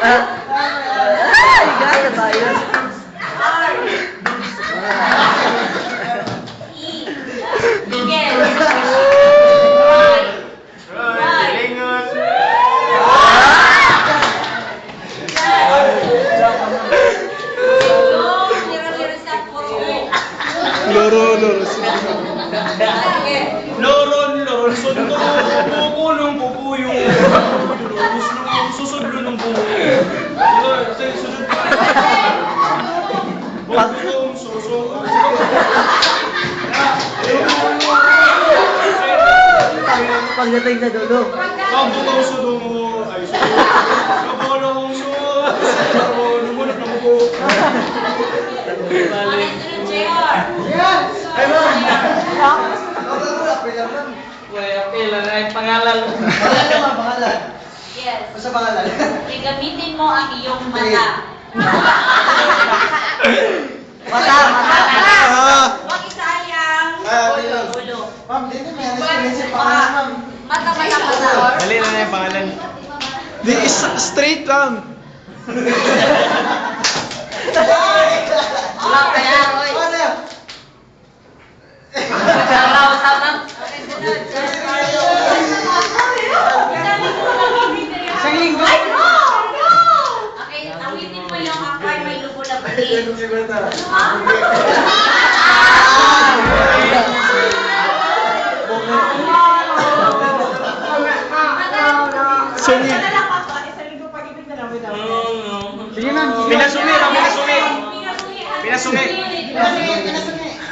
Ay, ganda tayo. Miguel. Loro, sundo, pukulong, pupuyong, susudlo ng buho. Sunod pa. Pupulong, suso. Pagdating sa dulo. Kabulong, sudo, ay sudo. Kabulong, sudo. Lumunok na buho. Okay, sunod, JR. Ay, ma'am. Okay lang, ay pangalan. Pangalan. Yes. Basta pangalan. Gamitin mo ang iyong mata. Mata. Huwag isayang ulo. Ma'am, dito may experience yung pangalan, ma'am. Mata. Dali na yung pangalan. Di is straight lang. Wala kaya, oy. Ano yan? Okay, sunod. Isang linggo. Ay, no! Okay, awitin mo yung ako'y may lubo na pati. Sungi. Sige, ma'am. Pinasumi.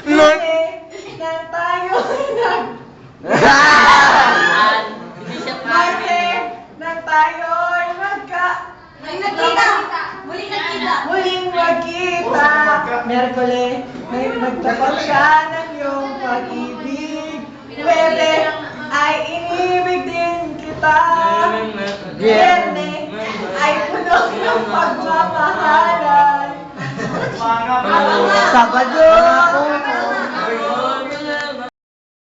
Non. Hindi siya pwede. Muling magkita, Merkole, may magtapat ka ng iyong pag-ibig. Pwede ay inibig din kita. Biyerne ay puno ng pagmamahalan. Sabado.